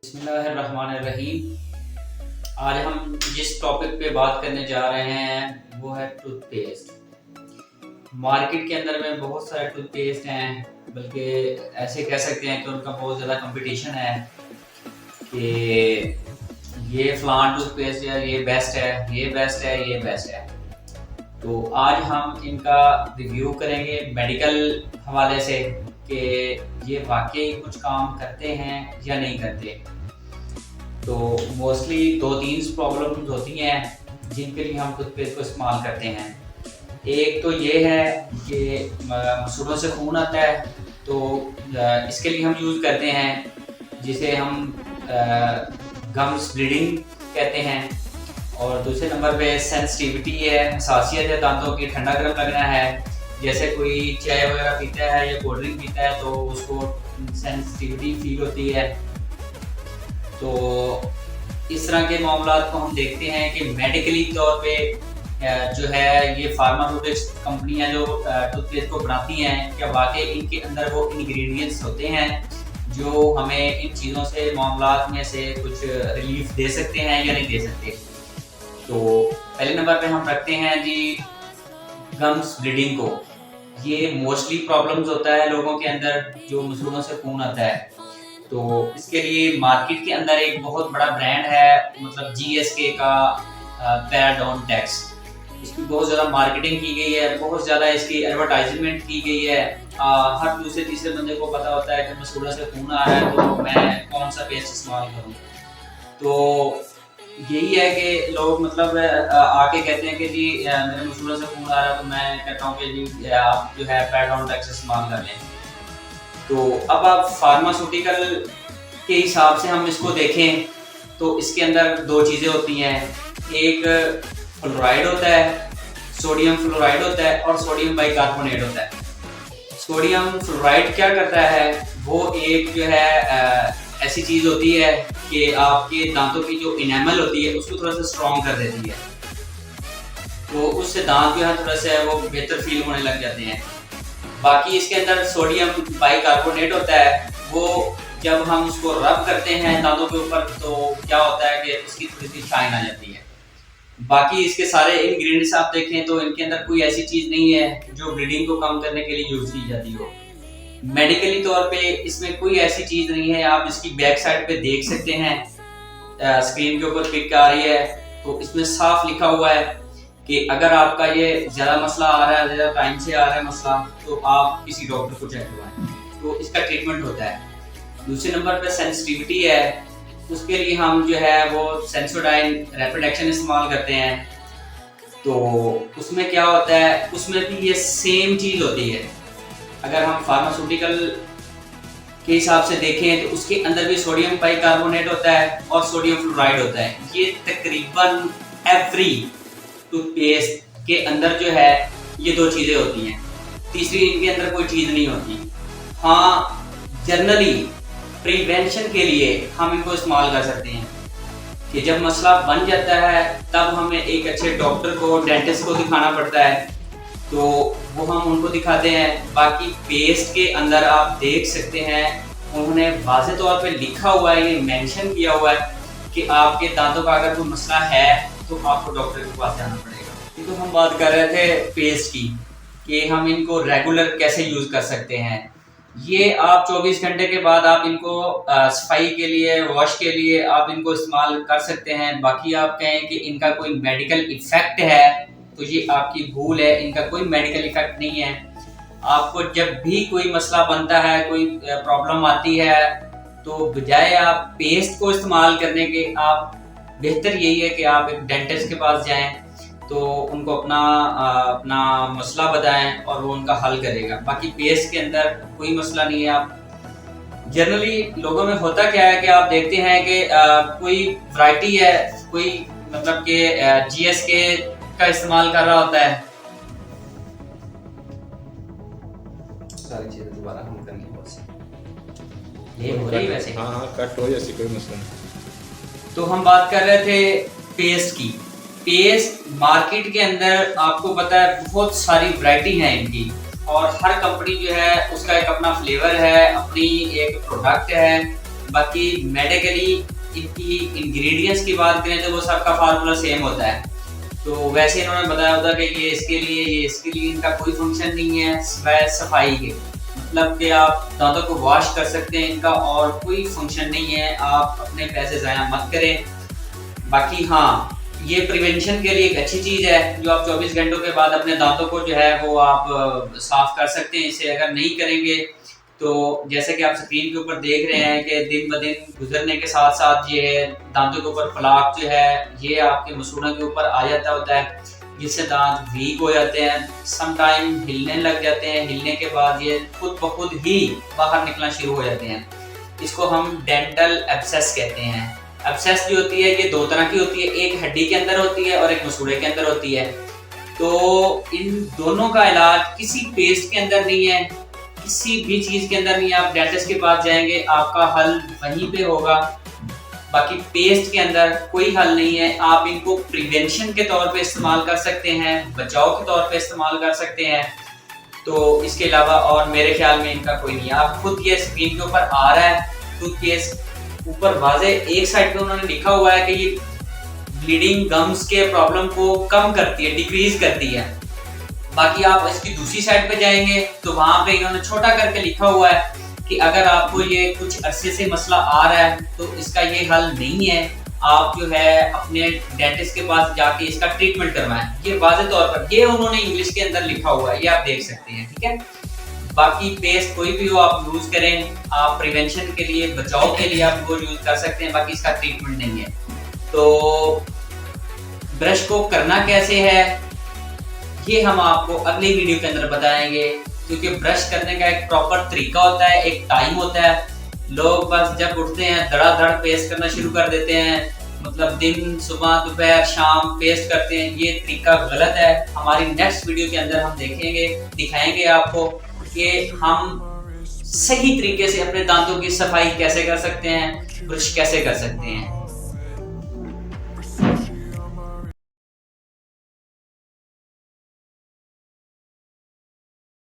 बिस्मिल्लाहिर्रहमानिर्रहीम। आज हम जिस टॉपिक पे बात करने जा रहे हैं वो है टूथपेस्ट। मार्केट के अंदर में बहुत सारे टूथपेस्ट हैं, बल्कि ऐसे कह सकते हैं कि उनका बहुत ज़्यादा कंपटीशन है कि ये फलान टूथपेस्ट है, ये बेस्ट है, ये बेस्ट है, ये बेस्ट है। तो आज हम इनका रिव्यू करेंगे मेडिकल हवाले से कि ये वाकई कुछ काम करते हैं या नहीं करते। तो मोस्टली दो तीन प्रॉब्लम्स होती हैं जिनके लिए हम टूथपेस्ट को इस्तेमाल करते हैं। एक तो ये है कि मसूड़ों से खून आता है, तो इसके लिए हम यूज़ करते हैं जिसे हम गम्स ब्लीडिंग कहते हैं। और दूसरे नंबर पे सेंसिटिविटी है, हसासियत है दांतों की, ठंडा गर्म लगना है। जैसे कोई चाय वगैरह पीता है या कोल्ड ड्रिंक पीता है तो उसको सेंसिटिविटी फील होती है। तो इस तरह के मामलात को हम देखते हैं कि मेडिकली तौर पे जो है ये फार्मास्यूटिक्स कंपनियां जो टूथपेस्ट को बनाती हैं, क्या वाकई इनके अंदर वो इंग्रेडिएंट्स होते हैं जो हमें इन चीज़ों से मामलात में से कुछ रिलीफ दे सकते हैं या नहीं दे सकते। तो पहले नंबर पे हम रखते हैं जी गम्स ब्लीडिंग को। ये मोस्टली प्रॉब्लम्स होता है लोगों के अंदर जो मसूड़ों से खून आता है। तो इसके लिए मार्केट के अंदर एक बहुत बड़ा ब्रांड है, मतलब GSK का पैराडोंटेक्स। इसकी बहुत ज़्यादा मार्केटिंग की गई है, बहुत ज़्यादा इसकी एडवर्टाइजमेंट की गई है। हर दूसरे तीसरे बंदे को पता होता है कि मसूड़ों से खून आ रहा है तो मैं कौन सा पेस्ट इस्तेमाल करूँ। तो यही है कि लोग मतलब आके कहते हैं कि जी मेरे मसूड़ों से खून आ रहा है, तो मैं कहता हूँ कि जी आप जो है पैराडोंटेक्स इस्तेमाल कर लें। तो अब आप फार्मास्यूटिकल के हिसाब से हम इसको देखें तो इसके अंदर दो चीज़ें होती हैं। एक फ्लोराइड होता है, सोडियम फ्लोराइड होता है, और सोडियम बाइकार्बोनेट होता है। सोडियम फ्लोराइड क्या करता है, वो एक जो है ऐसी चीज़ होती है कि आपके दांतों की जो इनेमल होती है उसको थोड़ा सा स्ट्रॉन्ग कर देती है, तो उससे दांत जो है थोड़ा सा वो बेहतर फील होने लग जाते हैं। बाकी इसके अंदर सोडियम बाइकार्बोनेट होता है, वो जब हम उसको रब करते हैं दांतों के ऊपर तो क्या होता है कि उसकी थोड़ी सी शाइन आ जाती है। बाकी इसके सारे इंग्रेडिएंट्स आप देखें तो इनके अंदर कोई ऐसी चीज़ नहीं है जो ब्लीडिंग को कम करने के लिए यूज़ की जाती हो। मेडिकली तौर पे इसमें कोई ऐसी चीज़ नहीं है। आप इसकी बैक साइड पे देख सकते हैं, स्क्रीन के ऊपर पिक आ रही है, तो इसमें साफ लिखा हुआ है कि अगर आपका ये ज़्यादा मसला आ रहा है, ज़्यादा टाइम से आ रहा है मसला, तो आप किसी डॉक्टर को चेक करवाएं, तो इसका ट्रीटमेंट होता है। दूसरे नंबर पे सेंसिटिविटी है, उसके लिए हम जो है वो सेंसोडाइन रैपिड एक्शन इस्तेमाल करते हैं। तो उसमें क्या होता है, उसमें भी ये सेम चीज़ होती है। अगर हम फार्मास्यूटिकल के हिसाब से देखें तो उसके अंदर भी सोडियम बाइकार्बोनेट होता है और सोडियम फ्लोराइड होता है। ये तकरीबन एवरी टूथपेस्ट के अंदर जो है ये दो चीज़ें होती हैं, तीसरी इनके अंदर कोई चीज़ नहीं होती। हाँ, जनरली प्रिवेंशन के लिए हम इनको इस्तेमाल कर सकते हैं कि जब मसला बन जाता है तब हमें एक अच्छे डॉक्टर को, डेंटिस्ट को दिखाना पड़ता है, तो वो हम उनको दिखाते हैं। बाकी पेस्ट के अंदर आप देख सकते हैं उन्होंने वाज़ेह तौर पे लिखा हुआ है, ये मेंशन किया हुआ है कि आपके दांतों का अगर कोई मसला है तो आपको डॉक्टर के पास जाना पड़ेगा। तो हम बात कर रहे थे पेस्ट की कि हम इनको रेगुलर कैसे यूज़ कर सकते हैं। ये आप 24 घंटे के बाद आप इनको सफाई के लिए, वॉश के लिए आप इनको इस्तेमाल कर सकते हैं। बाकी आप कहें कि इनका कोई मेडिकल इफ़ेक्ट है तो ये आपकी भूल है, इनका कोई मेडिकल इफ़ेक्ट नहीं है। आपको जब भी कोई मसला बनता है, कोई प्रॉब्लम आती है, तो बजाय आप पेस्ट को इस्तेमाल करने के आप बेहतर यही है कि आप एक डेंटिस्ट के पास जाएं, तो उनको अपना मसला बताएं और वो उनका हल करेगा। बाकी पेस्ट के अंदर कोई मसला नहीं है। आप जनरली लोगों में होता क्या है कि आप देखते हैं कि कोई वैरायटी है, कोई मतलब कि GSK का इस्तेमाल कर रहा होता है। सारी चीजें दोबारा हम करेंगे, ये हो रही वैसे। हाँ, कट हो जैसी कोई मसला नहीं। तो हम बात कर रहे थे पेस्ट की। पेस्ट मार्केट के अंदर आपको पता है बहुत सारी वैरायटी है इनकी, और हर कंपनी जो है उसका एक अपना फ्लेवर है, अपनी एक प्रोडक्ट है। बाकी मेडिकली इनकी इंग्रेडिएंट्स की बात करें तो वो सबका फार्मूला सेम होता है। तो वैसे इन्होंने बताया होता कि ये इसके लिए, ये इसके लिए, इनका कोई फंक्शन नहीं है सिवाय सफाई के। मतलब कि आप दांतों को वॉश कर सकते हैं, इनका और कोई फंक्शन नहीं है। आप अपने पैसे ज़ाया मत करें। बाकी हाँ, ये प्रिवेंशन के लिए एक अच्छी चीज़ है जो आप 24 घंटों के बाद अपने दांतों को जो है वो आप साफ कर सकते हैं। इसे अगर नहीं करेंगे तो जैसे कि आप स्क्रीन के ऊपर देख रहे हैं कि दिन ब दिन गुजरने के साथ साथ ये दांतों के ऊपर प्लाक जो है ये आपके मसूड़ों के ऊपर आ जाता होता है, जिससे दांत वीक हो जाते हैं, सम टाइम हिलने लग जाते हैं। हिलने के बाद ये खुद ब खुद ही बाहर निकलना शुरू हो जाते हैं। इसको हम डेंटल एब्सेस कहते हैं। एब्सेस जो होती है ये दो तरह की होती है, एक हड्डी के अंदर होती है और एक मसूड़े के अंदर होती है। तो इन दोनों का इलाज किसी पेस्ट के अंदर नहीं है, किसी भी चीज के अंदर नहीं। आप डेंटिस्ट के पास जाएंगे आपका हल वहीं पे होगा। बाकी पेस्ट के अंदर कोई हल नहीं है। आप इनको प्रिवेंशन के तौर पे इस्तेमाल कर सकते हैं, बचाव के तौर पे इस्तेमाल कर सकते हैं। तो इसके अलावा और मेरे ख्याल में इनका कोई नहीं है। आप खुद ये स्क्रीन के ऊपर आ रहा है टूथपेस्ट, ऊपर वाजे एक साइड पे उन्होंने लिखा हुआ है कि ये ब्लीडिंग गम्स के प्रॉब्लम को कम करती है, डिक्रीज करती है। बाकी आप इसकी दूसरी साइड पे जाएंगे तो वहां पे इन्होंने छोटा करके लिखा हुआ है कि अगर आपको ये कुछ अरसे से मसला आ रहा है तो इसका ये हल नहीं है, आप जो है अपने डेंटिस्ट के पास जाके इसका ट्रीटमेंट करवाएं। ये वाज़े तौर पर ये उन्होंने इंग्लिश के अंदर लिखा हुआ है, ये आप देख सकते हैं, ठीक है। बाकी पेस्ट कोई भी हो आप यूज करें, आप प्रिवेंशन के लिए, बचाव के लिए आप वो यूज कर सकते हैं, बाकी इसका ट्रीटमेंट नहीं है। तो ब्रश को करना कैसे है ये हम आपको अगली वीडियो के अंदर बताएंगे, क्योंकि ब्रश करने का एक प्रॉपर तरीका होता है, एक टाइम होता है। लोग बस जब उठते हैं धड़ाधड़ पेस्ट करना शुरू कर देते हैं, मतलब दिन, सुबह, दोपहर, शाम पेस्ट करते हैं। ये तरीका गलत है। हमारी नेक्स्ट वीडियो के अंदर हम दिखाएंगे आपको कि हम सही तरीके से अपने दांतों की सफाई कैसे कर सकते हैं, ब्रश कैसे कर सकते हैं।